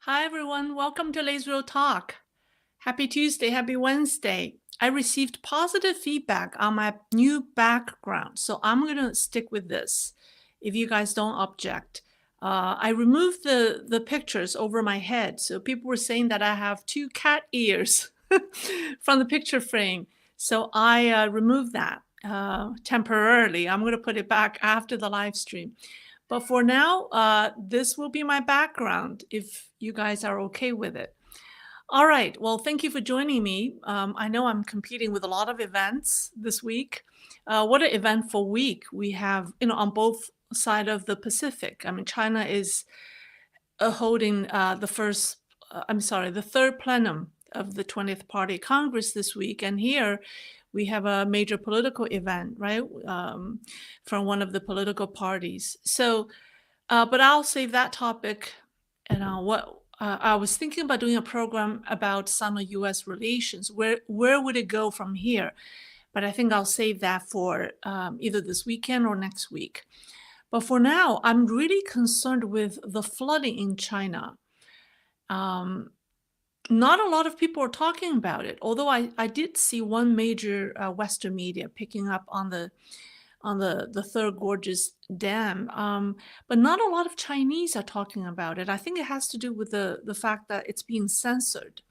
Hi, everyone. Welcome to Leisrealtalk. Happy Tuesday. Happy Wednesday. I received positive feedback on my new background, so I'm going to stick with this if you guys don't object. I removed the pictures over my head, so people were saying that I have two cat ears from the picture frame. So I removed that temporarily. I'm going to put it back after the live stream. But for now, this will be my background if you guys are okay with it. All right. Well, thank you for joining me. I know I'm competing with a lot of events this week. What an eventful week we have, on both side of the Pacific. I mean, China is holding the third plenum of the 20th Party Congress this week. And here we have a major political event, right, from one of the political parties. But I'll save that topic. And I was thinking about doing a program about Sino-U.S. relations. Where would it go from here? But I think I'll save that for either this weekend or next week. But for now, I'm really concerned with the flooding in China. Um, Not a lot of people are talking about it, although I did see one major Western media picking up on the Third Gorges Dam, but not a lot of Chinese are talking about it. I think it has to do with the fact that it's being censored.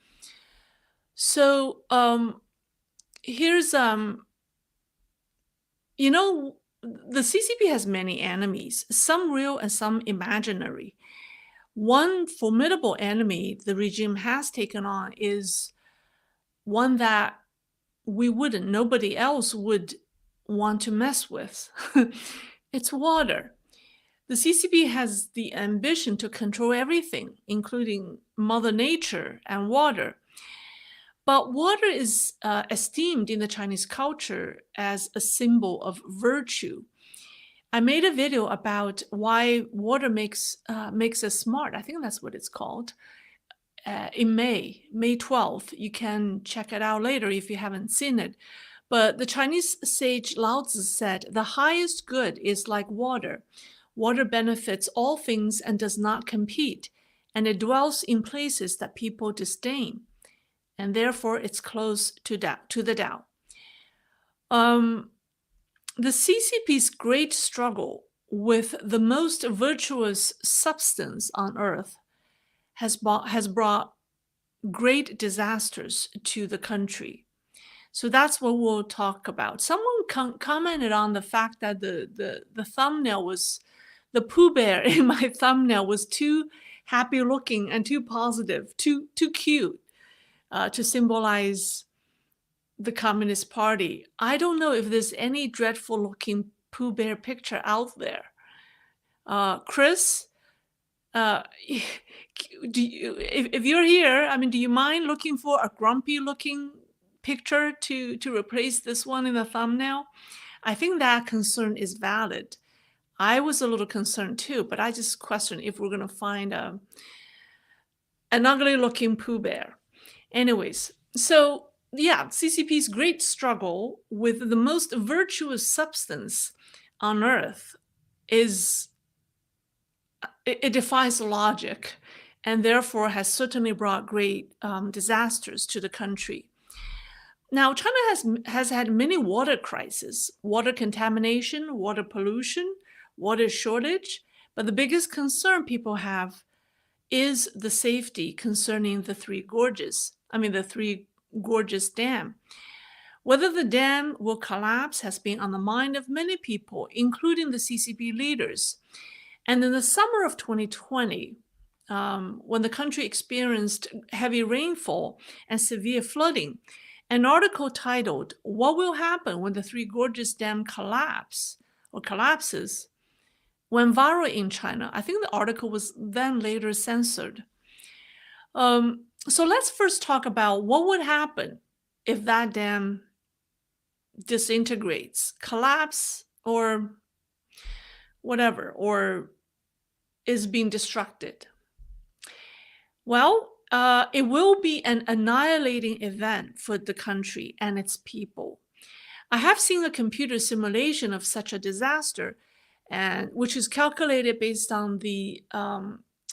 So here's you know the CCP has many enemies, some real and some imaginary. One formidable enemy the regime has taken on is one that nobody else would want to mess with. It's water. The CCP has the ambition to control everything, including Mother Nature and water. But water is esteemed in the Chinese culture as a symbol of virtue. I made a video about why water makes us smart. I think that's what it's called. In May 12th. You can check it out later if you haven't seen it. But the Chinese sage Lao Tzu said, the highest good is like water. Water benefits all things and does not compete, and it dwells in places that people disdain, and therefore it's close to the Tao. The CCP's great struggle with the most virtuous substance on earth has brought great disasters to the country. So that's what we'll talk about. Someone commented on the fact that the thumbnail was, the Pooh Bear in my thumbnail was too happy looking and too positive, too cute to symbolize the Communist Party. I don't know if there's any dreadful looking Pooh Bear picture out there. Chris, if you're here, I mean, do you mind looking for a grumpy looking picture to replace this one in the thumbnail? I think that concern is valid. I was a little concerned too, but I just question if we're going to find an ugly looking Pooh Bear. Anyways, so yeah, CCP's great struggle with the most virtuous substance on earth is, it defies logic, and therefore has certainly brought great disasters to the country. Now, China has had many water crises, water contamination, water pollution, water shortage, but the biggest concern people have is the safety concerning the Three Gorges Dam. Whether the dam will collapse has been on the mind of many people, including the CCP leaders. And in the summer of 2020, when the country experienced heavy rainfall and severe flooding, an article titled, "What Will Happen When the Three Gorges Dam Collapses," went viral in China. I think the article was then later censored. So let's first talk about what would happen if that dam disintegrates, collapse, or whatever, or is being destructed. Well, it will be an annihilating event for the country and its people. I have seen a computer simulation of such a disaster, and which is calculated based on the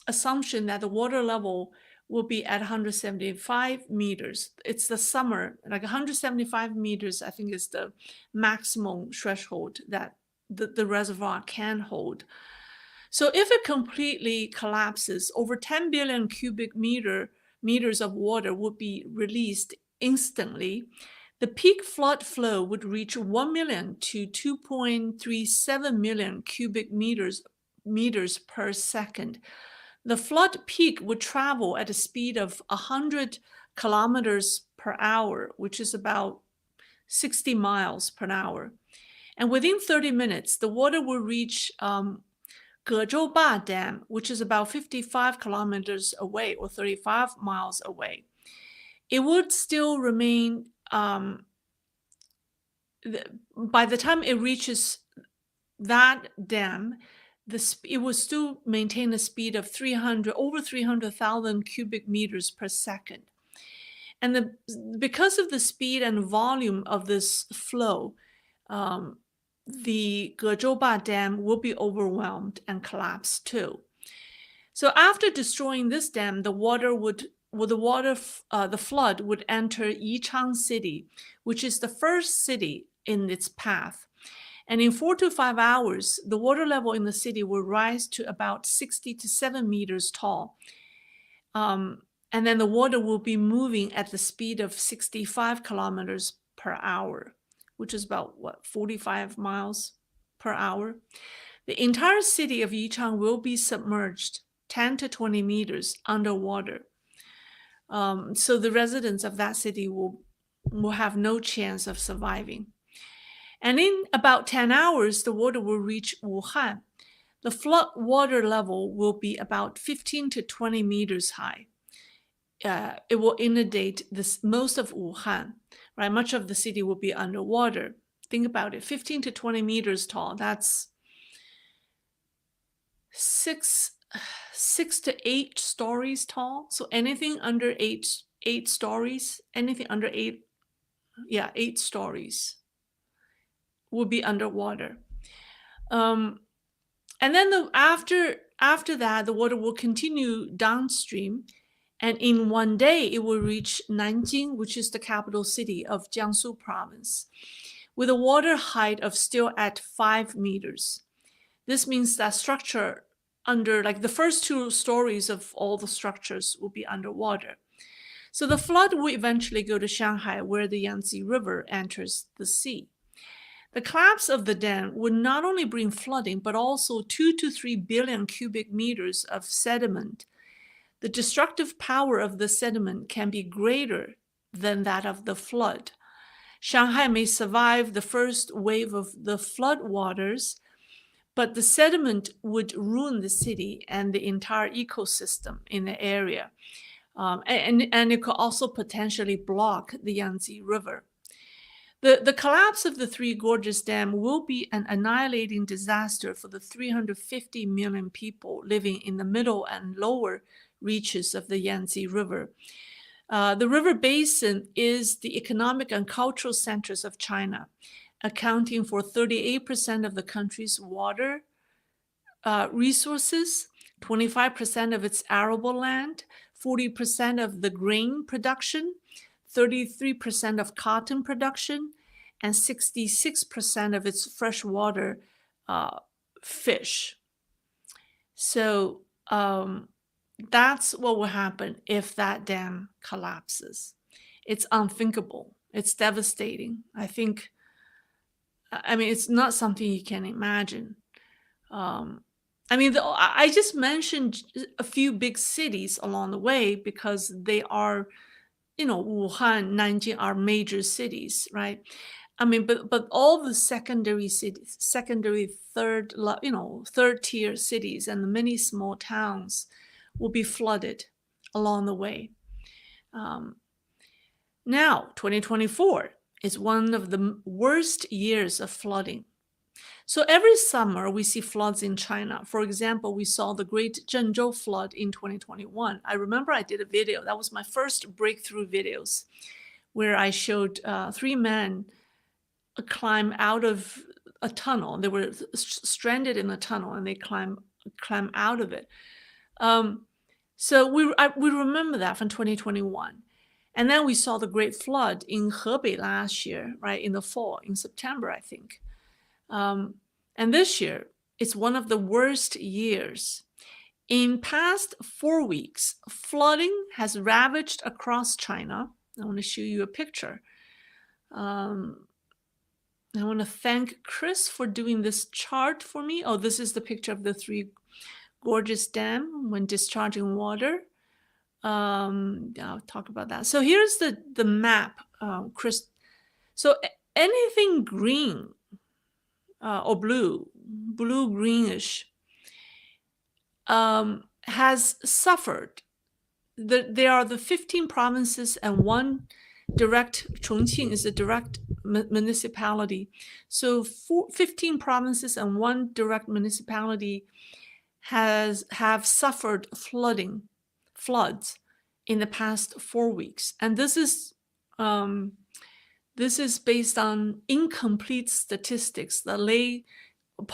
assumption that the water level will be at 175 meters. It's the summer, like 175 meters, I think is the maximum threshold that the reservoir can hold. So if it completely collapses, over 10 billion meters of water would be released instantly. The peak flood flow would reach 1 million to 2.37 million meters per second. The flood peak would travel at a speed of 100 kilometers per hour, which is about 60 miles per hour. And within 30 minutes, the water will reach Gezhouba Dam, which is about 55 kilometers away or 35 miles away. It would still remain, by the time it reaches that dam, it will still maintain a speed of over 300,000 cubic meters per second. And because of the speed and volume of this flow, the Gezhouba Dam will be overwhelmed and collapse too. So after destroying this dam, the flood would enter Yichang City, which is the first city in its path. And in 4 to 5 hours, the water level in the city will rise to about 60 to 7 meters tall. And then the water will be moving at the speed of 65 kilometers per hour, which is about 45 miles per hour. The entire city of Yichang will be submerged 10 to 20 meters underwater. So the residents of that city will have no chance of surviving. And in about 10 hours, the water will reach Wuhan. The flood water level will be about 15 to 20 meters high. It will inundate most of Wuhan, right? Much of the city will be underwater. Think about it, 15 to 20 meters tall. That's 6 to 8 stories tall. So anything under eight stories, anything under 8 stories will be underwater. And then after that, the water will continue downstream. And in one day, it will reach Nanjing, which is the capital city of Jiangsu province, with a water height of still at 5 meters. This means that structure under, like the first 2 stories of all the structures will be underwater. So the flood will eventually go to Shanghai, where the Yangtze River enters the sea. The collapse of the dam would not only bring flooding, but also 2 to 3 billion cubic meters of sediment. The destructive power of the sediment can be greater than that of the flood. Shanghai may survive the first wave of the flood waters, but the sediment would ruin the city and the entire ecosystem in the area. And it could also potentially block the Yangtze River. The collapse of the Three Gorges Dam will be an annihilating disaster for the 350 million people living in the middle and lower reaches of the Yangtze River. The river basin is the economic and cultural centers of China, accounting for 38% of the country's water resources, 25% of its arable land, 40% of the grain production, 33% of cotton production, and 66% of its freshwater fish. So that's what will happen if that dam collapses. It's unthinkable. It's devastating. I mean, it's not something you can imagine. I just mentioned a few big cities along the way because they are, Wuhan, Nanjing are major cities, right? I mean, but all the secondary cities, third tier cities and many small towns will be flooded along the way. Now, 2024 is one of the worst years of flooding. So every summer we see floods in China. For example, we saw the Great Zhengzhou flood in 2021. I remember I did a video. That was my first breakthrough videos where I showed 3 men climb out of a tunnel. They were stranded in a tunnel and they climb out of it. So we remember that from 2021. And then we saw the great flood in Hebei last year, right, in the fall, in September, I think. And this year, it's one of the worst years. In past 4 weeks, flooding has ravaged across China. I want to show you a picture. I want to thank Chris for doing this chart for me. Oh, this is the picture of the Three Gorges Dam when discharging water. I'll talk about that. So here's the map, Chris. So anything green or blue-greenish has suffered. There are the 15 provinces and one direct, Chongqing is a direct municipality. So 15 provinces and one direct municipality have suffered floods in the past 4 weeks. And this is based on incomplete statistics that Lei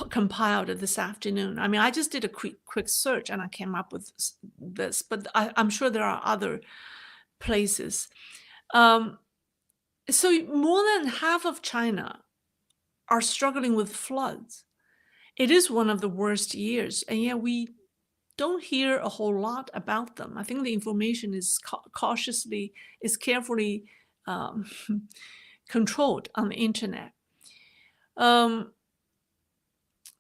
compiled this afternoon. I mean, I just did a quick search and I came up with this, but I'm sure there are other places. So more than half of China are struggling with floods. It is one of the worst years, and yet we don't hear a whole lot about them. I think the information is carefully controlled on the internet.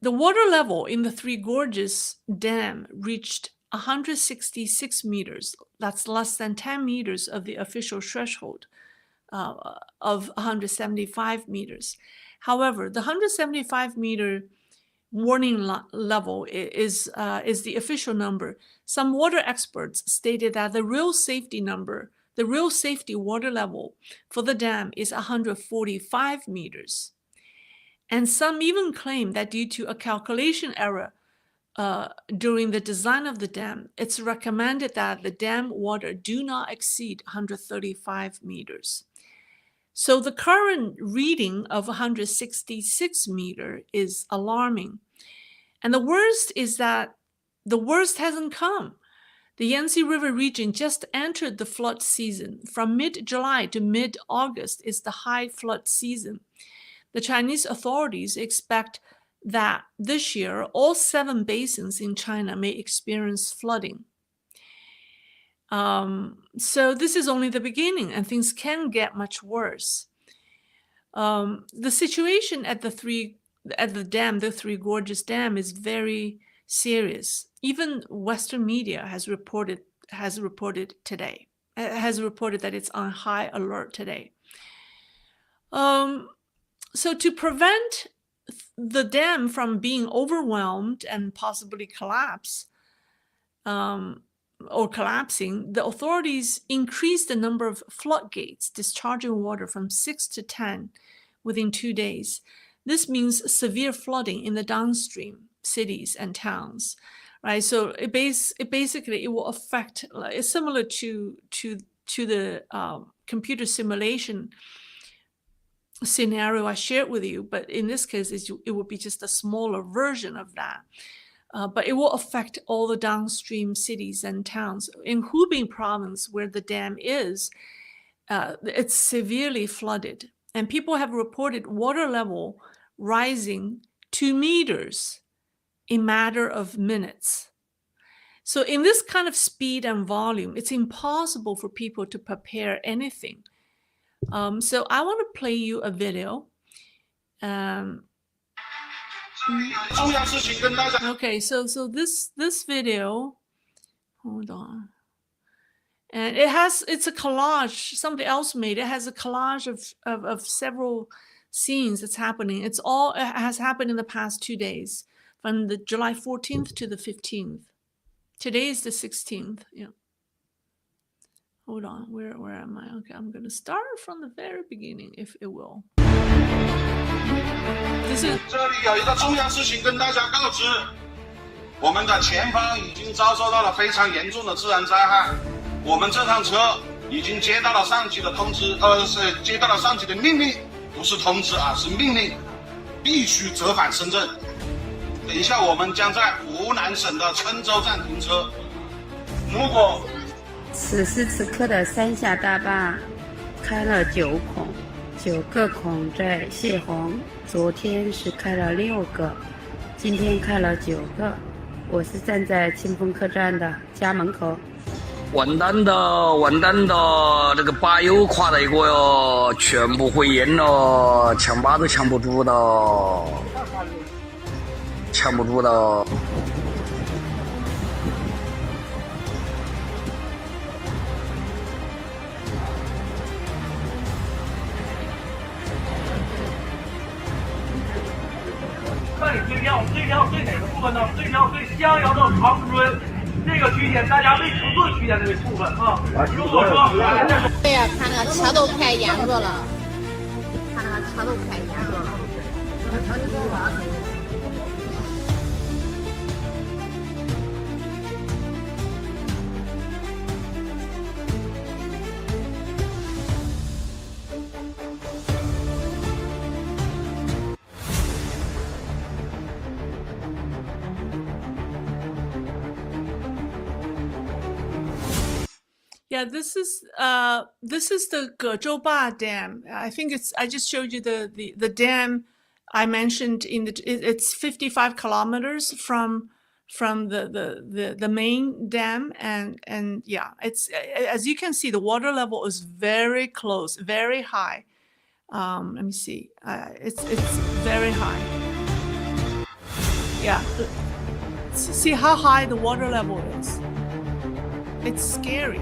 The water level in the Three Gorges Dam reached 166 meters. That's less than 10 meters of the official threshold of 175 meters. However, the 175-meter warning level is the official number. Some water experts stated that the real safety water level for the dam is 145 meters. And some even claim that due to a calculation error during the design of the dam, it's recommended that the dam water do not exceed 135 meters. So the current reading of 166 meter is alarming. And the worst is that the worst hasn't come. The Yangtze River region just entered the flood season. From mid-July to mid-August is the high flood season. The Chinese authorities expect that this year, all 7 basins in China may experience flooding. So this is only the beginning, and things can get much worse. The situation at the Three Gorges Dam, is very serious. Even Western media has reported that it's on high alert today. So to prevent the dam from being overwhelmed and possibly collapsing, the authorities increased the number of floodgates discharging water from 6 to 10 within 2 days. This means severe flooding in the downstream cities and towns, right? So it will affect. It's similar to the computer simulation scenario I shared with you, but in this case, it will be just a smaller version of that. But it will affect all the downstream cities and towns. In Hubei province, where the dam is, it's severely flooded. And people have reported water level rising 2 meters in a matter of minutes. So in this kind of speed and volume, it's impossible for people to prepare anything. So I want to play you a video. Okay, so this video, hold on. And it's a collage, somebody else made. It has a collage of several scenes that's happening. It has happened in the past 2 days, from the July 14th to the 15th. Today is the 16th. Yeah. Hold on, where am I? Okay, I'm going to start from the very beginning, if it will. This is. 这里有一个重要事情跟大家告知，我们的前方已经遭受到了非常严重的自然灾害。我们这趟车已经接到了上级的通知，是接到了上级的命令，不是通知啊，是命令，必须折返深圳。等一下，我们将在湖南省的郴州站停车。如果此时此刻的三峡大坝开了9孔，9个孔在泄洪。昨天是开了6个，今天开了9个。我是站在清风客栈的家门口。完蛋的，完蛋的，这个坝又垮了一个哟，全部回淹了，抢坝都抢不住的，抢不住的。看你对标对哪个部分呢？对标对襄阳到长春这个区间，大家没乘坐区间这个部分啊。如果说对呀，看那个车都开颜色了，看那个车都开颜色了。Yeah, this is the Gezhouba Dam. I think I just showed you the dam I mentioned it's 55 kilometers from the main dam, and yeah, it's, as you can see, the water level is very close, very high. Let me see. It's very high. Yeah. See how high the water level is. It's scary.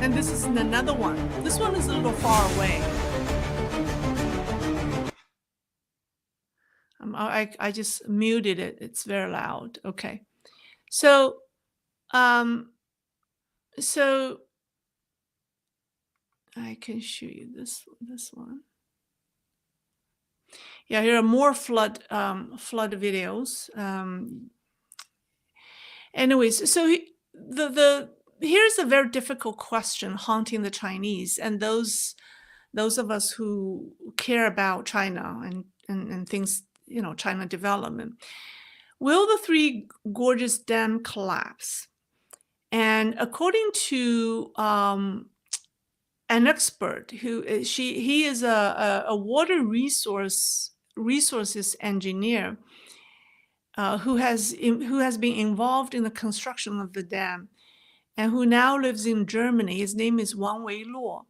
And this is another one. This one is a little far away. I just muted it. It's very loud. Okay. So I can show you this one. Yeah, here are more flood videos. Anyways, so here's a very difficult question haunting the Chinese and those of us who care about China and things, China development. Will the Three Gorges Dam collapse? And according to an expert he is a water resources engineer who has been involved in the construction of the dam and who now lives in Germany. His name is Wang Weiluo.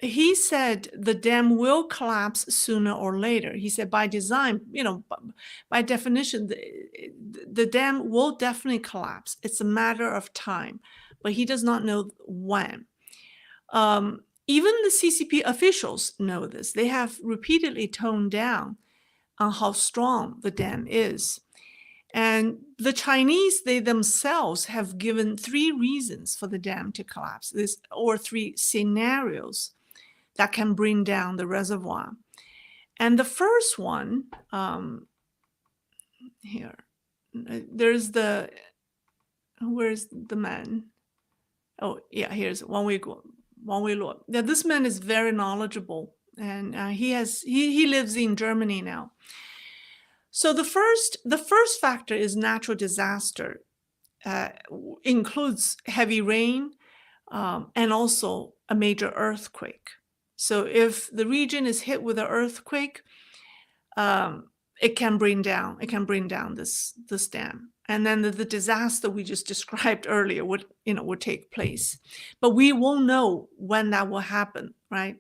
He said the dam will collapse sooner or later. He said by design, by definition, the dam will definitely collapse. It's a matter of time, but he does not know when. Even the CCP officials know this. They have repeatedly toned down on how strong the dam is. And the Chinese, they themselves have given 3 reasons for the dam to collapse, or 3 scenarios that can bring down the reservoir. And the first one, here, there's where's the man? Oh, yeah, here's Wang Weiluo. Now, this man is very knowledgeable, and he lives in Germany now. So the first factor is natural disaster, includes heavy rain and also a major earthquake. So if the region is hit with an earthquake, it can bring down this dam, and then the disaster we just described earlier would take place. But we won't know when that will happen, right?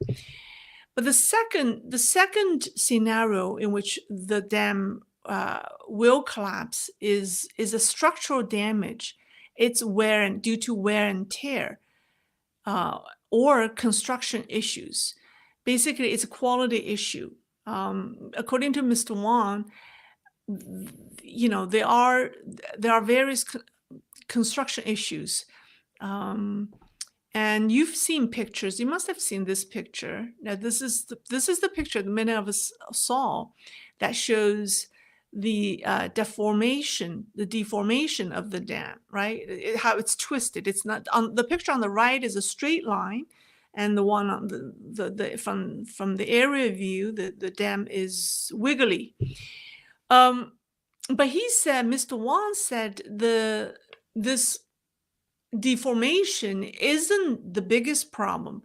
But the second scenario in which the dam will collapse is a structural damage. It's due to wear and tear or construction issues. Basically, it's a quality issue. According to Mr. Wang, there are various construction issues. And you've seen pictures. You must have seen this picture. Now, this is the picture that many of us saw that shows the deformation of the dam, right? How it's twisted. It's not on the picture on the right is a straight line, and the one on from the area view, the dam is wiggly. But he said, Mr. Wang said, this deformation isn't the biggest problem.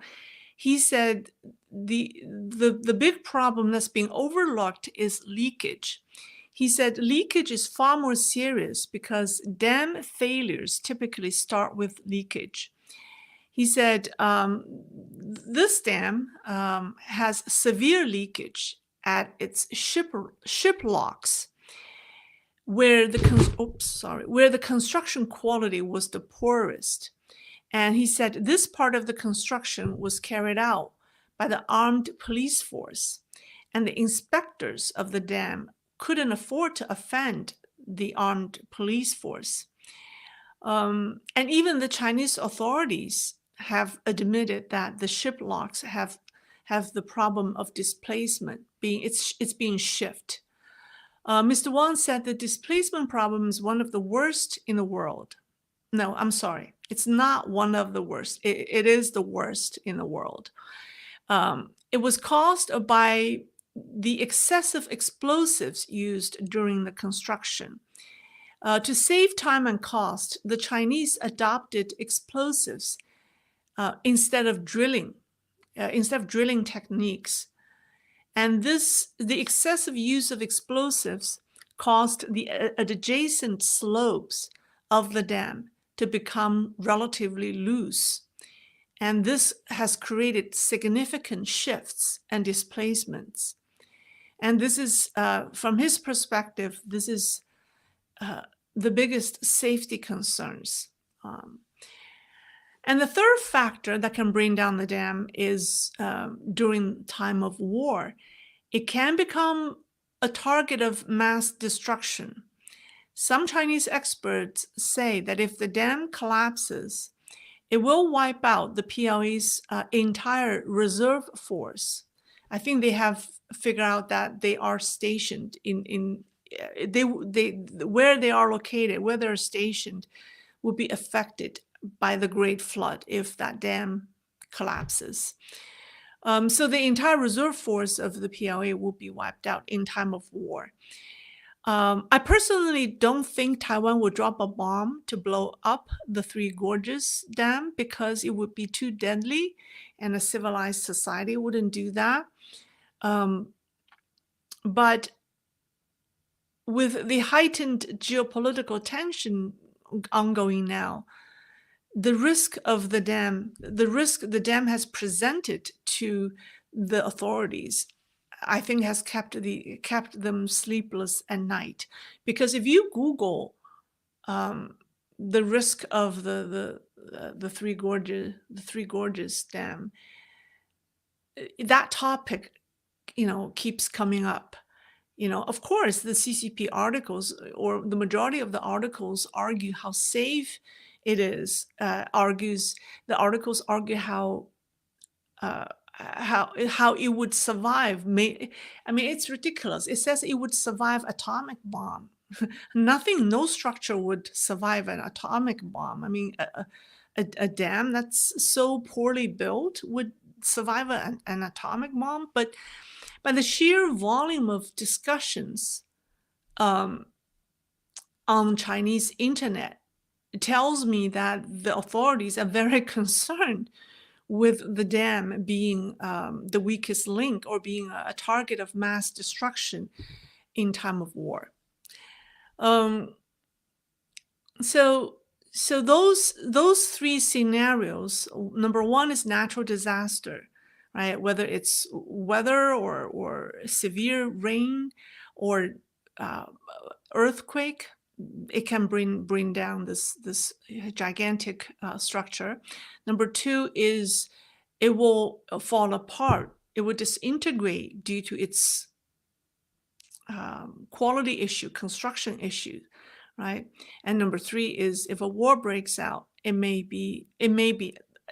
He said the big problem that's being overlooked is leakage. He said leakage is far more serious because dam failures typically start with leakage. He said this dam has severe leakage at its ship locks, where the construction quality was the poorest. And he said this part of the construction was carried out by the armed police force, and the inspectors of the dam couldn't afford to offend the armed police force. And even the Chinese authorities have admitted that the ship locks have the problem of displacement, it's being shifted. Mr. Wang said the displacement problem is one of the worst in the world. No, I'm sorry. It's not one of the worst. It is the worst in the world. It was caused by the excessive explosives used during the construction. To save time and cost, the Chinese adopted explosives instead of drilling techniques. And the excessive use of explosives caused the adjacent slopes of the dam to become relatively loose. And this has created significant shifts and displacements. And this is, from his perspective, this is the biggest safety concerns. And the third factor that can bring down the dam is during time of war. It can become a target of mass destruction. Some Chinese experts say that if the dam collapses, it will wipe out the PLA's entire reserve force. I think they have figured out that they are stationed where they are located, where they're stationed, will be affected by the Great Flood if that dam collapses. So the entire reserve force of the PLA will be wiped out in time of war. I personally don't think Taiwan will drop a bomb to blow up the Three Gorges Dam because it would be too deadly, and a civilized society wouldn't do that. But with the heightened geopolitical tension ongoing now, the risk the dam has presented to the authorities, I think, has kept them sleepless at night. Because if you Google the risk of the Three Gorges Dam, that topic, keeps coming up. Of course, the CCP articles, or the majority of the articles, argue how safe it is. The articles argue how it would survive. It's ridiculous. It says it would survive atomic bomb. No structure would survive an atomic bomb. A dam that's so poorly built would survive an atomic bomb. But by the sheer volume of discussions on Chinese internet, it tells me that the authorities are very concerned with the dam being the weakest link, or being a target of mass destruction in time of war. So those three scenarios. Number one is natural disaster, right? Whether it's weather or severe rain or earthquake, it can bring down this gigantic structure. Number two is it will fall apart. It will disintegrate due to its quality issue, construction issue, right? And number three is if a war breaks out, it may be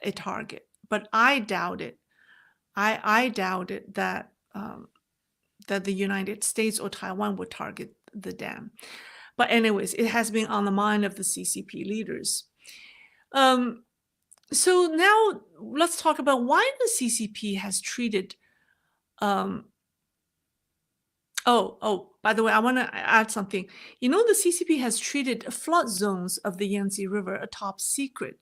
a target. But I doubt it. I doubt it that the United States or Taiwan would target the dam. But anyways, it has been on the mind of the CCP leaders. So now let's talk about why the CCP has treated um, by the way, I want to add something. You know, the CCP has treated flood zones of the Yangtze River a top secret.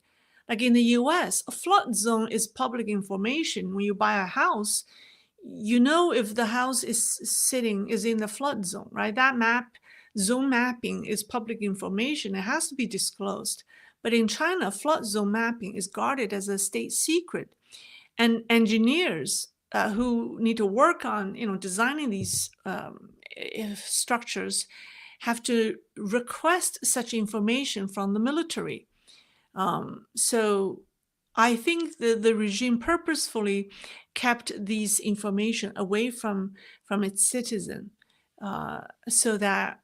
Like in the US, a flood zone is public information. When you buy a house, you know if the house is in the flood zone, right? That zone mapping is public information. It has to be disclosed. But in China, flood zone mapping is guarded as a state secret. And engineers who need to work on, designing these structures have to request such information from the military. So I think the regime purposefully kept these information away from its citizen, so that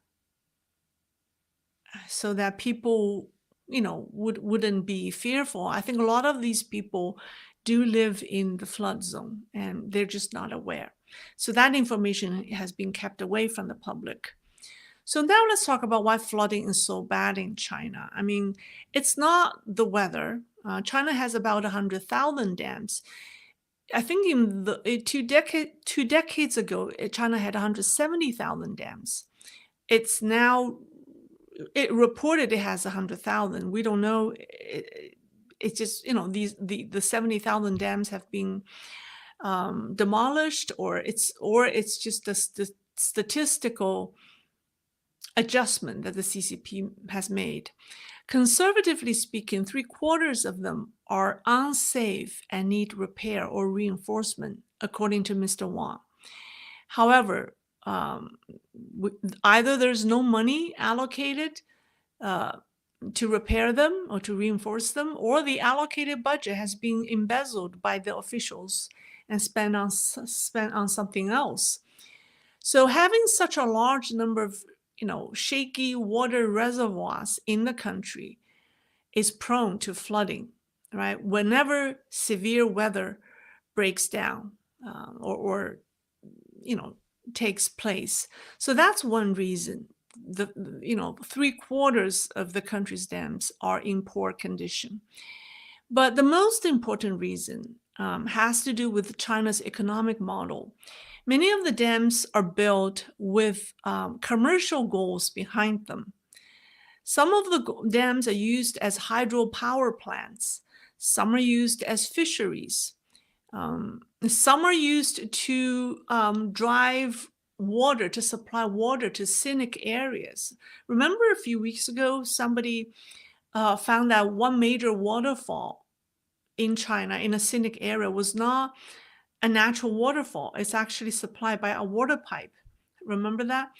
people, wouldn't be fearful. I think a lot of these people do live in the flood zone and they're just not aware. So that information has been kept away from the public. So now let's talk about why flooding is so bad in China. I mean, it's not the weather. China has about 100,000 dams. I think in two decades ago, China had 170,000 dams. It's now, it reported it has 100,000. We don't know. It's just, the 70,000 dams have been demolished, or it's just the statistical adjustment that the CCP has made. Conservatively speaking, 3/4 of them are unsafe and need repair or reinforcement, according to Mr. Wang. However, either there's no money allocated to repair them or to reinforce them, or the allocated budget has been embezzled by the officials and spent on something else. So having such a large number of shaky water reservoirs in the country is prone to flooding, right? Whenever severe weather breaks down or takes place. So that's one reason. The 3/4 of the country's dams are in poor condition. But the most important reason has to do with China's economic model. Many of the dams are built with commercial goals behind them. Some of the dams are used as hydropower plants. Some are used as fisheries. Some are used to drive water, to supply water to scenic areas. Remember a few weeks ago, somebody found that one major waterfall in China in a scenic area was not a natural waterfall. It's actually supplied by a water pipe. Remember that?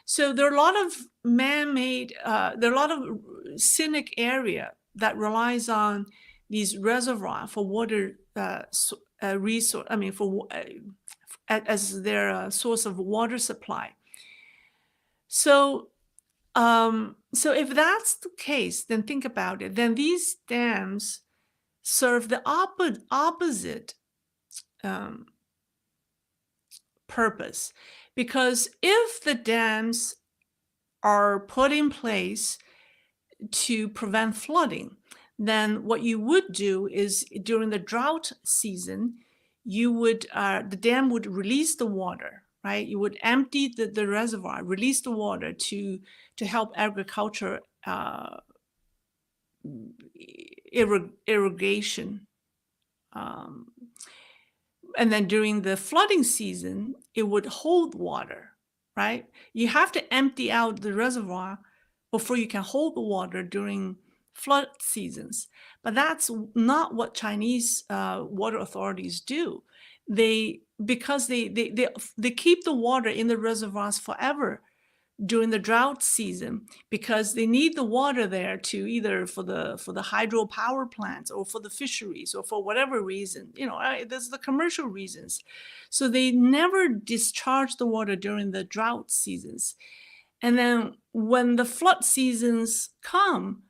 So there are a lot of man-made, there are a lot of scenic area that relies on these reservoirs for water resource. I mean, as their source of water supply. So, so if that's the case, then think about it. Then these dams serve the opposite purpose, because if the dams are put in place to prevent flooding, then what you would do is during the drought season, you would the dam would release the water, right? You would empty the reservoir, release the water to help agriculture irrigation. And then during the flooding season, it would hold water, right? You have to empty out the reservoir before you can hold the water during flood seasons. But that's not what Chinese water authorities do. Because they keep the water in the reservoirs forever during the drought season, because they need the water there to either for the hydropower plants or for the fisheries or for whatever reason, there's the commercial reasons. So they never discharge the water during the drought seasons. And then when the flood seasons come,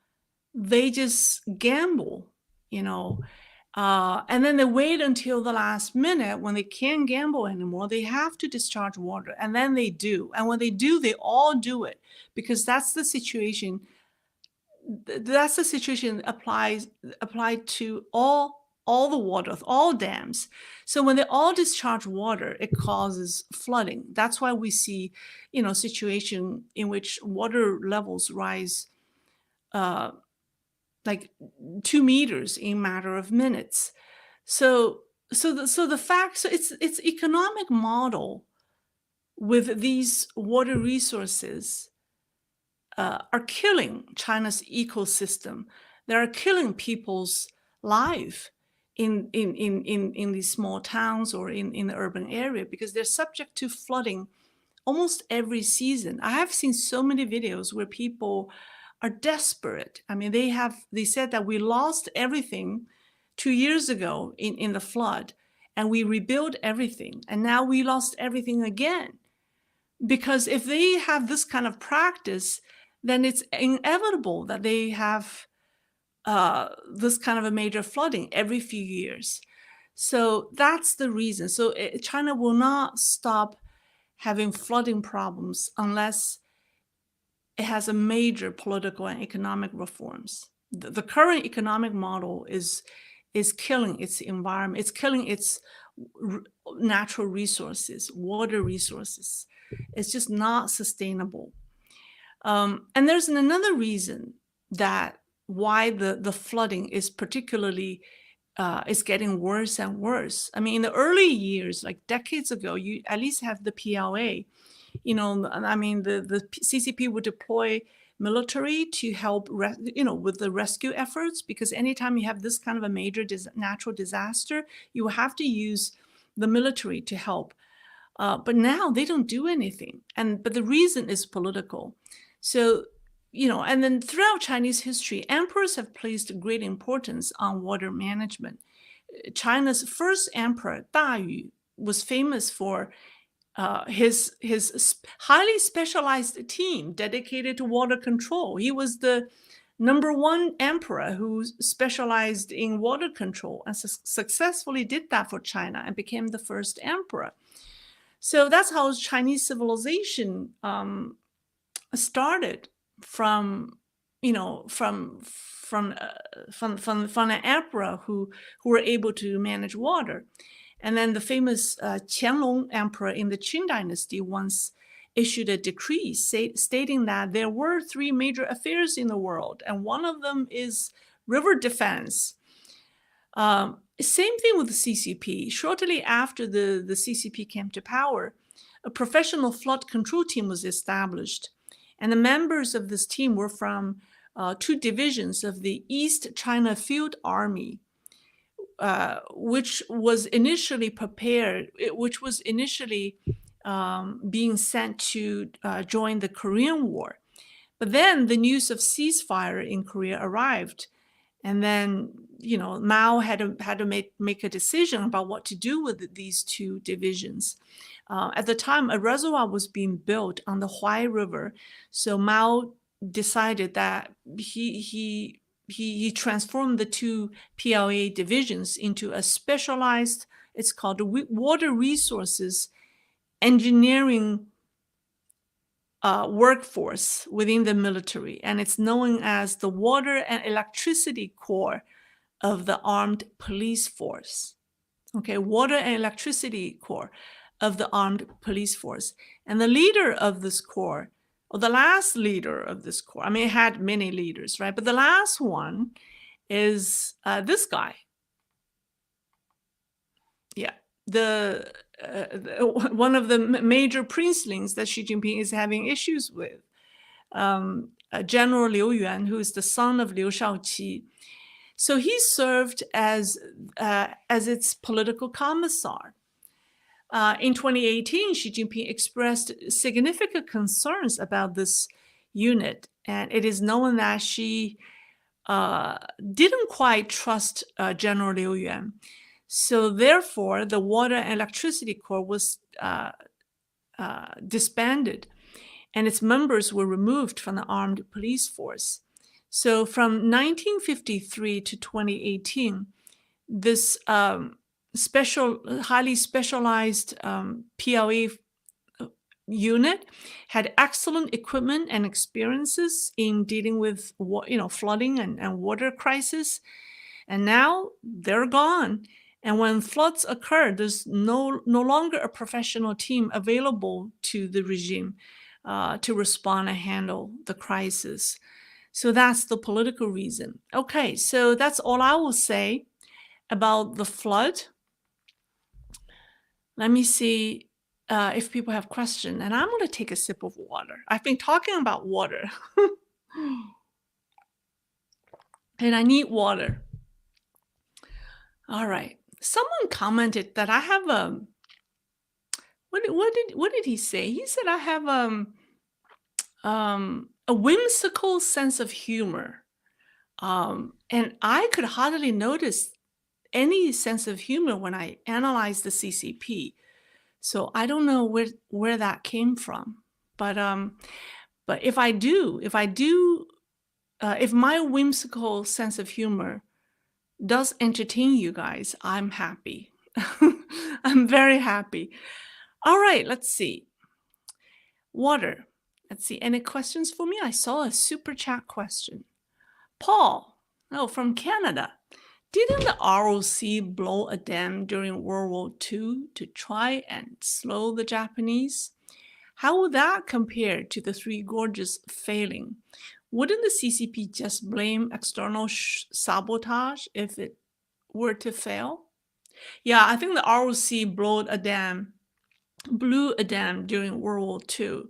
they just gamble, and then they wait until the last minute when they can't gamble anymore. They have to discharge water, and then they do. And when they do, they all do it because that's the situation that's the situation applied to all the water, all dams. So when they all discharge water, it causes flooding. That's why we see, situation in which water levels rise like 2 meters in a matter of minutes. So it's economic model with these water resources are killing China's ecosystem. They are killing people's life in these small towns or in the urban area because they're subject to flooding almost every season. I have seen so many videos where people are desperate. I mean, they said that we lost everything 2 years ago in the flood, and we rebuilt everything, and now we lost everything again. Because if they have this kind of practice, then it's inevitable that they have this kind of a major flooding every few years. So that's the reason. So China will not stop having flooding problems unless it has a major political and economic reforms. The current economic model is killing its environment. It's killing its natural resources, water resources. It's just not sustainable. And there's another reason that why the flooding is particularly is getting worse and worse. I mean, in the early years, like decades ago, you at least have the PLA. I mean, the CCP would deploy military to help, with the rescue efforts, because anytime you have this kind of a major natural disaster, you have to use the military to help. But now they don't do anything. But the reason is political. So, and then throughout Chinese history, emperors have placed great importance on water management. China's first emperor, Da Yu, was famous for his highly specialized team dedicated to water control. He was the #1 emperor who specialized in water control and successfully did that for China and became the first emperor. So that's how Chinese civilization started from an emperor who were able to manage water. And then the famous Qianlong emperor in the Qing dynasty once issued a decree stating that there were 3 major affairs in the world, and one of them is river defense. Same thing with the CCP. Shortly after the CCP came to power, a professional flood control team was established. And the members of this team were from 2 divisions of the East China Field Army, which was initially being sent to join the Korean War. But then the news of ceasefire in Korea arrived. And then, Mao had to make a decision about what to do with these 2 divisions. At the time, a reservoir was being built on the Huai River. So Mao decided that he transformed the 2 PLA divisions into a specialized, it's called water resources engineering workforce within the military. And it's known as the Water and Electricity Corps of the Armed Police Force. Okay, Water and Electricity Corps of the Armed Police Force. And the leader of this corps, or the last leader of this corps, I mean, it had many leaders, right? But the last one is this guy. Yeah, one of the major princelings that Xi Jinping is having issues with, General Liu Yuan, who is the son of Liu Shaoqi. So he served as its political commissar. In 2018, Xi Jinping expressed significant concerns about this unit, and it is known that Xi didn't quite trust General Liu Yuan. So therefore, the Water and Electricity Corps was disbanded, and its members were removed from the armed police force. So from 1953 to 2018, this highly specialized PLA unit had excellent equipment and experiences in dealing with flooding and water crisis, and now they're gone. And when floods occur, there's no longer a professional team available to the regime to respond and handle the crisis. So that's the political reason. Okay, so that's all I will say about the flood. Let me see if people have questions. And I'm going to take a sip of water. I've been talking about water. And I need water. All right. Someone commented that I have what did he say? He said I have a whimsical sense of humor. And I could hardly notice any sense of humor when I analyzed the CCP. So I don't know where that came from. But if my whimsical sense of humor does entertain you guys, I'm happy. I'm very happy. All right, let's see. Water. Let's see. Any questions for me? I saw a super chat question. Paul, from Canada. Didn't the ROC blow a dam during World War II to try and slow the Japanese? How would that compare to the Three Gorges failing? Wouldn't the CCP just blame external sabotage if it were to fail? Yeah, I think the ROC blew a dam during World War II,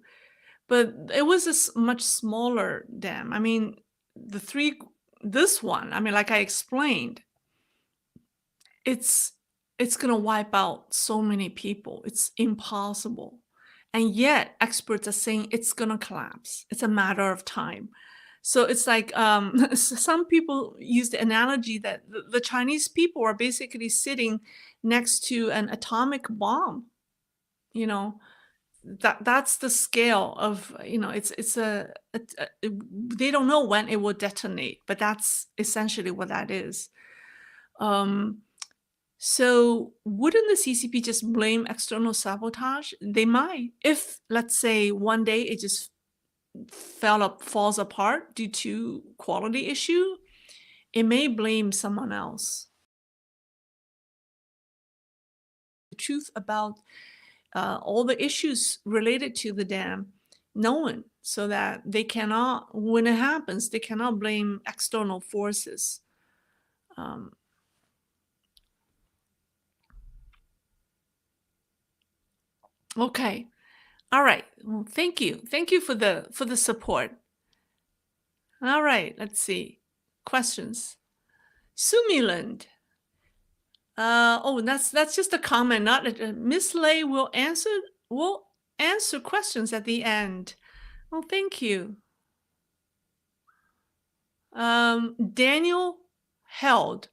but it was a much smaller dam. I mean, this one, I mean, like I explained, it's going to wipe out so many people. It's impossible. And yet experts are saying it's going to collapse. It's a matter of time. So it's like some people use the analogy that the Chinese people are basically sitting next to an atomic bomb. That's the scale of, they don't know when it will detonate, but that's essentially what that is. So wouldn't the CCP just blame external sabotage? They might. If, let's say, one day it just falls apart due to quality issue, it may blame someone else. The truth about all the issues related to the dam known, so that they cannot, when it happens, they cannot blame external forces. Okay. All right. Well, thank you. Thank you for the support. All right. Let's see. Questions. Sumiland. That's just a comment. Not Miss Lei will answer questions at the end. Well, thank you. Daniel Held.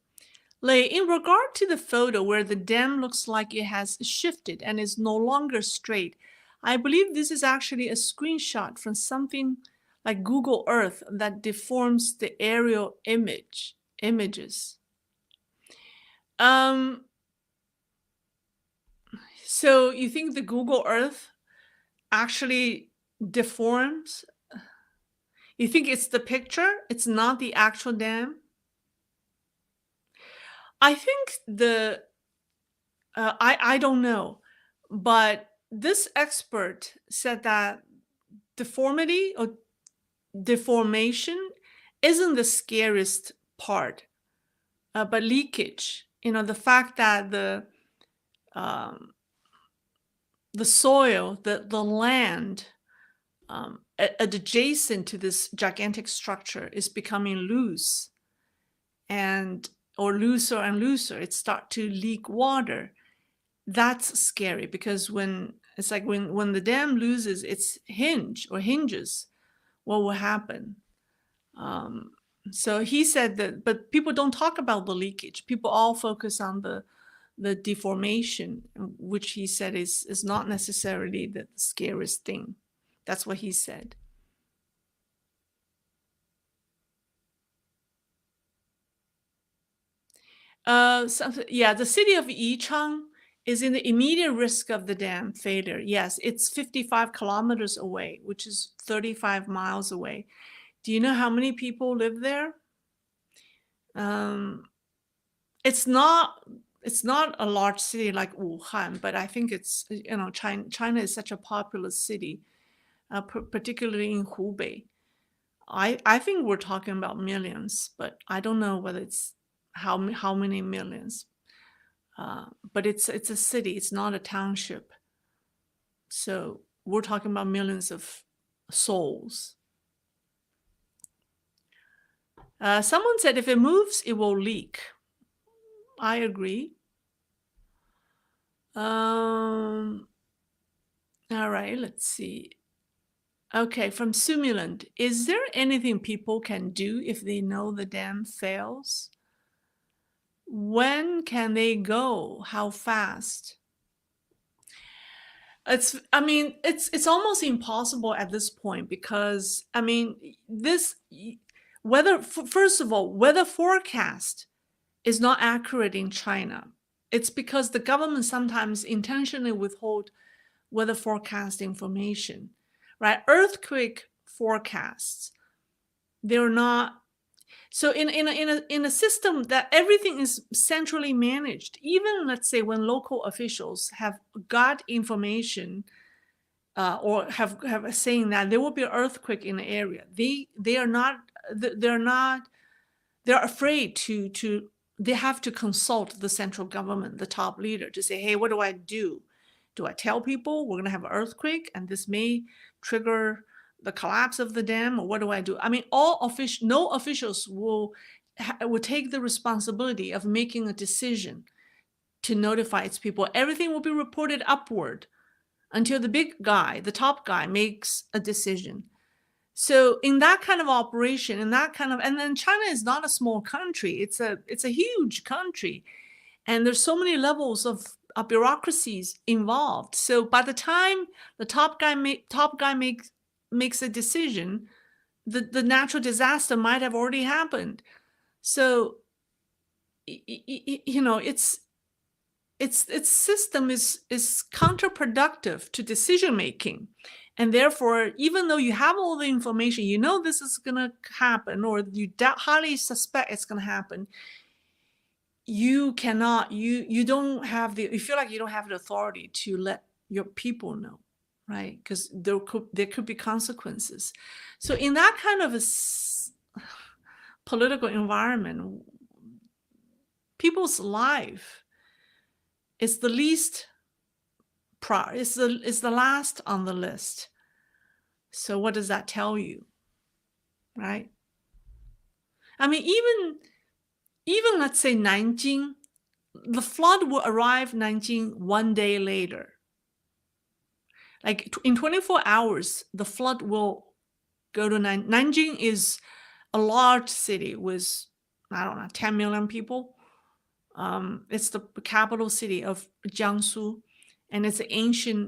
Lei, in regard to the photo where the dam looks like it has shifted and is no longer straight, I believe this is actually a screenshot from something like Google Earth that deforms the aerial images. So you think the Google Earth actually deforms? You think it's the picture? It's not the actual dam? I think I don't know, but this expert said that deformity or deformation isn't the scariest part, but leakage. The fact that the soil, the land adjacent to this gigantic structure is becoming loose, or looser and looser. It starts to leak water. That's scary, because when the dam loses its hinges, what will happen? So he said that, but people don't talk about the leakage. People all focus on the deformation, which he said is not necessarily the scariest thing. That's what he said. The city of Yichang is in the immediate risk of the dam failure. Yes, it's 55 kilometers away, which is 35 miles away. Do you know how many people live there? It's not a large city like Wuhan, but I think it's, China is such a populous city, particularly in Hubei. I think we're talking about millions, but I don't know whether it's how many millions. But it's a city, it's not a township. So we're talking about millions of souls. Someone said if it moves, it will leak. I agree. All right, let's see. Okay, from Sumuland, is there anything people can do if they know the dam fails? When can they go? How fast? It's almost impossible at this point because first of all, weather forecast is not accurate in China. It's because the government sometimes intentionally withhold weather forecast information, right? Earthquake forecasts, they're not. So in a system that everything is centrally managed, even let's say when local officials have got information or have saying that there will be an earthquake in the area, they're afraid to they have to consult the central government, the top leader, to say, hey, what do I do? Do I tell people we're going to have an earthquake and this may trigger the collapse of the dam, or what do I do? No officials will take the responsibility of making a decision to notify its people. Everything will be reported upward until the big guy, the top guy, makes a decision. So in that kind of operation, and then China is not a small country. It's a huge country, and there's so many levels of bureaucracies involved. So by the time the top guy makes a decision, the natural disaster might have already happened. So its system is counterproductive to decision making. And therefore, even though you have all the information, this is going to happen, or you highly suspect it's going to happen, you cannot, you don't have you feel like you don't have the authority to let your people know, right? Because there could be consequences. So in that kind of a political environment, people's life is the least is the last on the list. So what does that tell you, right? Even let's say Nanjing, the flood will arrive Nanjing one day later. Like in 24 hours, the flood will go to Nanjing is a large city with, 10 million people. It's the capital city of Jiangsu. And it's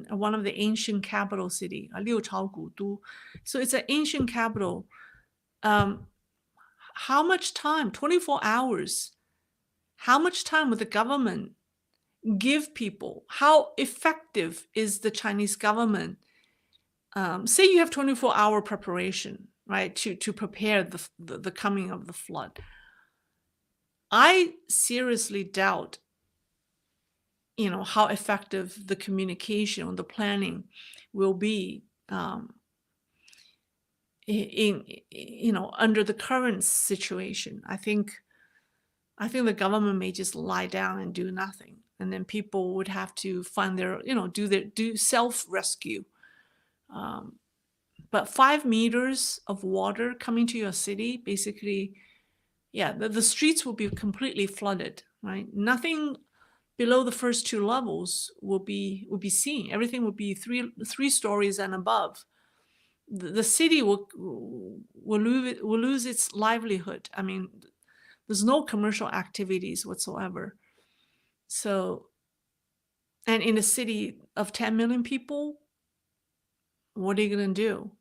one of the ancient capital city, Liuchao Gudu. So it's an ancient capital. How much time? 24 hours. How much time would the government give people? How effective is the Chinese government? Say you have 24-hour preparation, right, to prepare the coming of the flood. I seriously doubt how effective the communication or the planning will be under the current situation. I think the government may just lie down and do nothing, and then people would have to find their do self-rescue. But 5 meters of water coming to your city, basically, the streets will be completely flooded, right? Nothing below the first 2 levels will be seen. Everything will be three stories and above. The city will lose its livelihood. There's no commercial activities whatsoever. So, and in a city of 10 million people, what are you going to do?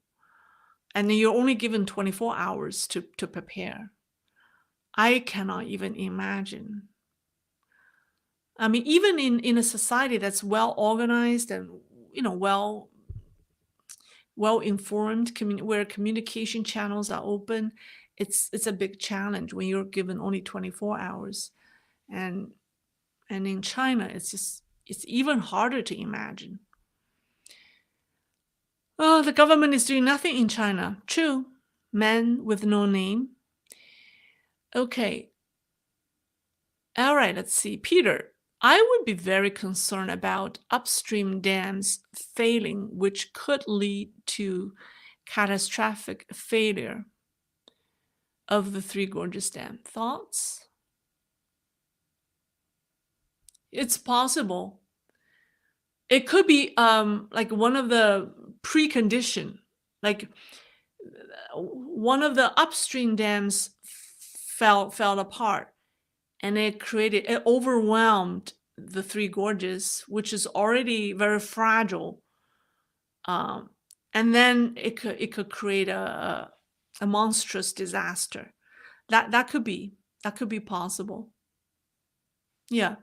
And then you're only given 24 hours to prepare. I cannot even imagine I mean, even in a society that's well organized and well informed, where communication channels are open, it's a big challenge when you're given only 24 hours, and in China, it's even harder to imagine. Oh, the government is doing nothing in China. True. Man with no name. Okay. All right, let's see. Peter, I would be very concerned about upstream dams failing, which could lead to catastrophic failure of the Three Gorges Dam. Thoughts? It's possible. It could be like one of the precondition, like one of the upstream dams fell apart, and it overwhelmed the Three Gorges, which is already very fragile. And then it could create a monstrous disaster. That could be possible. Yeah.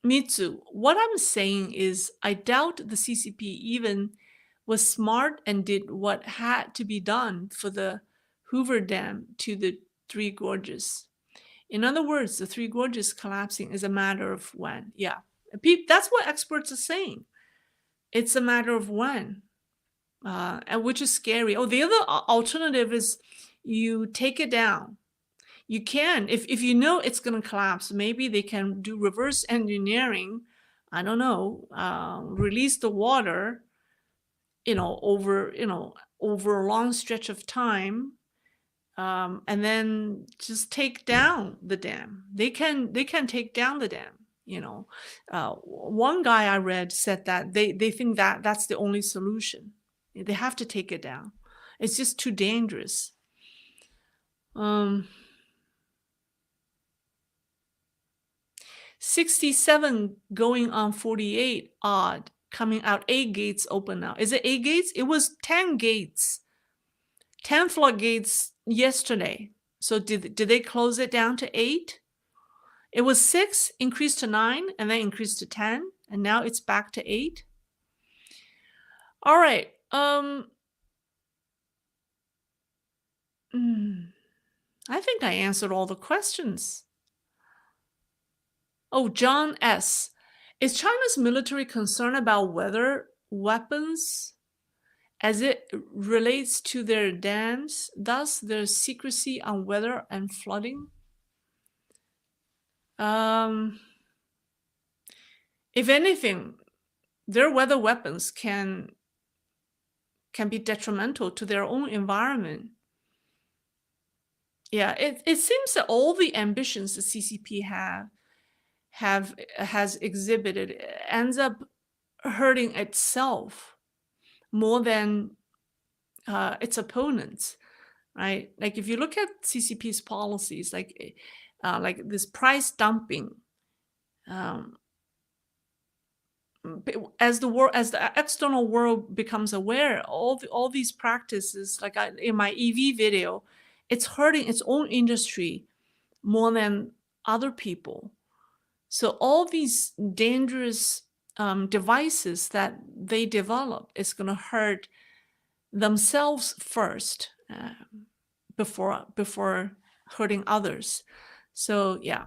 Mitsu, what I'm saying is I doubt the CCP even was smart and did what had to be done for the Hoover Dam to the Three Gorges. In other words, the Three Gorges collapsing is a matter of when. Yeah, that's what experts are saying. It's a matter of when, and which is scary. Oh, the other alternative is you take it down. You can, if you know it's going to collapse, maybe they can do reverse engineering. I don't know, release the water, over a long stretch of time, and then just take down the dam. They can take down the dam. One guy I read said that they think that that's the only solution. They have to take it down. It's just too dangerous. 67 going on 48 odd, coming out 8 gates open now. Is it 8 gates? It was 10 gates, 10 floodgates yesterday. So did they close it down to 8? It was 6, increased to 9, and then increased to 10, and now it's back to 8. All right. I think I answered all the questions. Oh, John S. Is China's military concerned about weather weapons as it relates to their dams, thus their secrecy on weather and flooding? If anything, their weather weapons can be detrimental to their own environment. Yeah, it seems that all the ambitions the CCP has exhibited ends up hurting itself more than its opponents, right? Like if you look at CCP's policies, like this price dumping, as the external world becomes aware, all these practices, like in my EV video, it's hurting its own industry more than other people. So all these dangerous devices that they develop is going to hurt themselves first before hurting others. So yeah.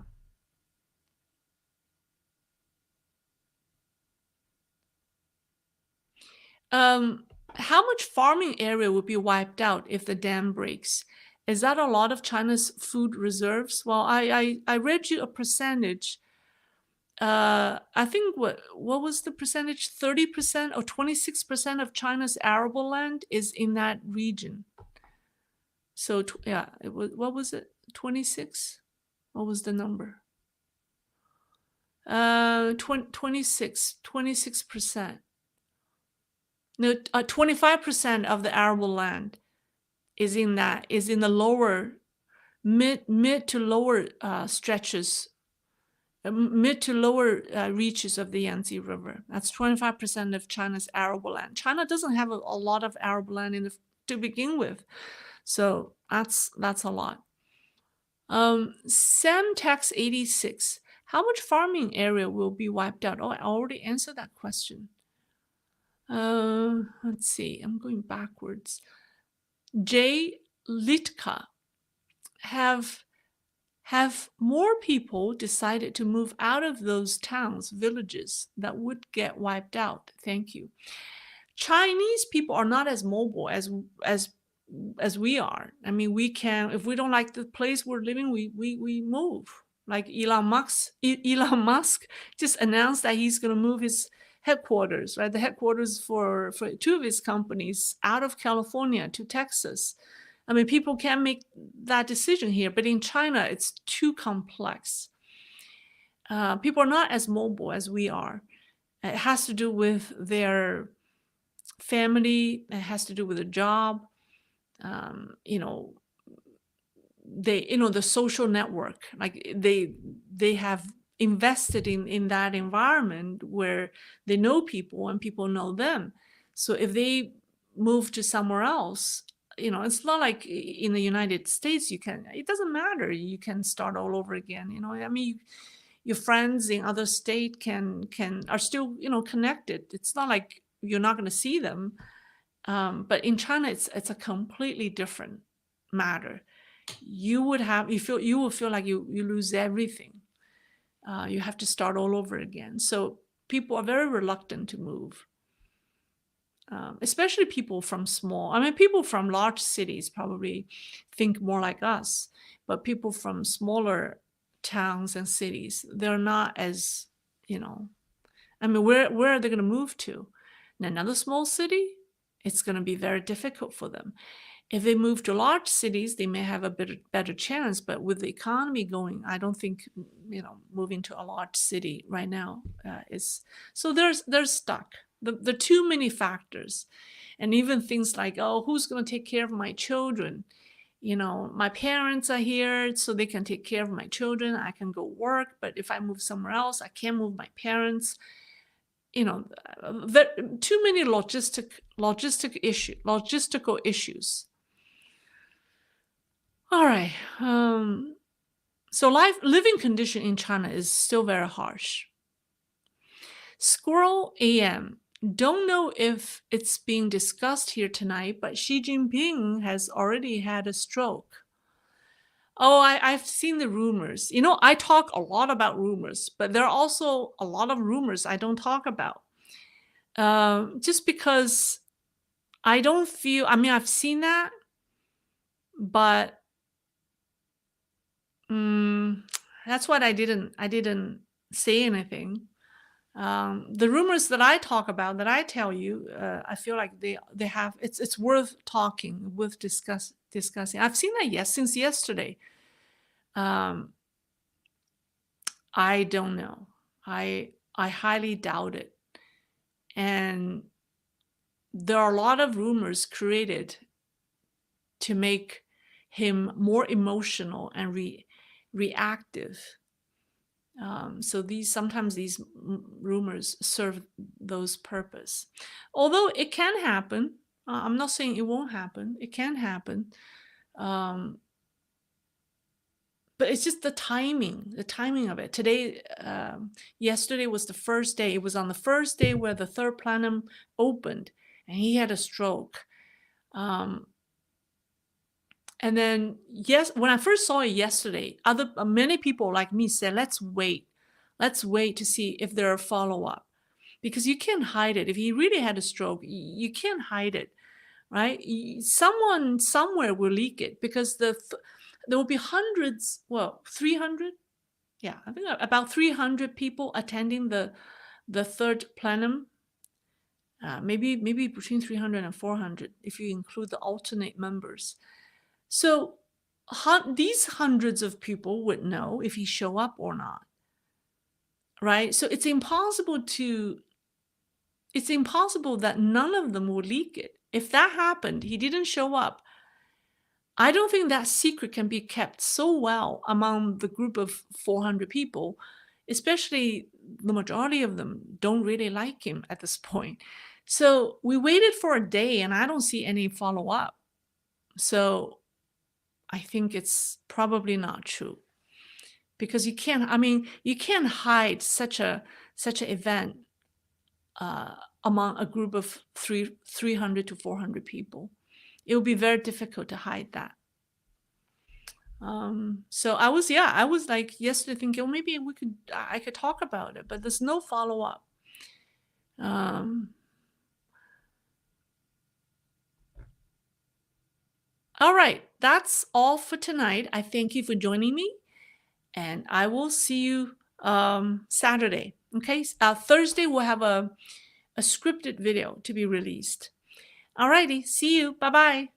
How much farming area would be wiped out if the dam breaks? Is that a lot of China's food reserves? Well, I read you a percentage. I think what was the percentage? 30% or 26% of China's arable land is in that region. So yeah, it was, what was it? 26? What was the number? 26%. No, 25% of the arable land is in the lower mid to lower stretches, mid to lower reaches of the Yangtze River. That's 25% of China's arable land. China doesn't have a lot of arable land to begin with, so that's a lot. Sam Tax 86. How much farming area will be wiped out? Oh, I already answered that question. Let's see. I'm going backwards. J. Litka. Have more people decided to move out of those towns, villages that would get wiped out? Thank you. Chinese people are not as mobile as we are. I mean, we can, if we don't like the place we're living, we move. Like Elon Musk just announced that he's going to move his headquarters, right? The headquarters for two of his companies out of California to Texas. I mean, people can make that decision here, but in China, it's too complex. People are not as mobile as we are. It has to do with their family. It has to do with a job. The social network, like they have invested in that environment where they know people and people know them. So if they move to somewhere else, it's not like in the United States, it doesn't matter. You can start all over again. I mean, your friends in other state are still, connected. It's not like you're not going to see them. But in China, it's a completely different matter. You will feel like you lose everything. You have to start all over again. So people are very reluctant to move. Especially people from people from large cities probably think more like us, but people from smaller towns and cities, they're not as, I mean, where are they going to move to? In another small city? It's going to be very difficult for them. If they move to large cities, they may have a better chance, but with the economy going, I don't think, moving to a large city right now is, so they're stuck. There are too many factors. And even things like, oh, who's going to take care of my children? My parents are here, so they can take care of my children. I can go work, but if I move somewhere else, I can't move my parents. There too many logistical issues. All right. So living condition in China is still very harsh. Squirrel AM. Don't know if it's being discussed here tonight, but Xi Jinping has already had a stroke. Oh, I've seen the rumors. I talk a lot about rumors, but there are also a lot of rumors I don't talk about. Just because I don't feel, I mean, I've seen that, but that's what I didn't say anything. The rumors that I talk about, that I tell you, I feel like they have, it's worth talking, worth discussing. I've seen that since yesterday. I don't know. I highly doubt it. And there are a lot of rumors created to make him more emotional and reactive. So sometimes these rumors serve those purpose. Although it can happen, I'm not saying it won't happen. It can happen, but it's just the timing of it. Yesterday was the first day. It was on the first day where the third plenum opened, and he had a stroke. And then, when I first saw it yesterday, many people like me said, let's wait to see if there are follow-up, because you can't hide it. If he really had a stroke, you can't hide it, right? Someone somewhere will leak it, because there will be 300, yeah, I think about 300 people attending the third plenum. Maybe between 300 and 400 if you include the alternate members. So these hundreds of people would know if he show up or not, right? So it's impossible that none of them will leak it. If that happened, he didn't show up, I don't think that secret can be kept so well among the group of 400 people, especially the majority of them don't really like him at this point. So we waited for a day and I don't see any follow-up. So I think it's probably not true, because you can't. I mean, you can't hide such an event among a group of 300 to 400 people. It would be very difficult to hide that. So I was like yesterday thinking, well, maybe I could talk about it, but there's no follow-up. All right, that's all for tonight. I thank you for joining me, and I will see you Saturday. Okay, Thursday we'll have a scripted video to be released. All righty, see you. Bye-bye.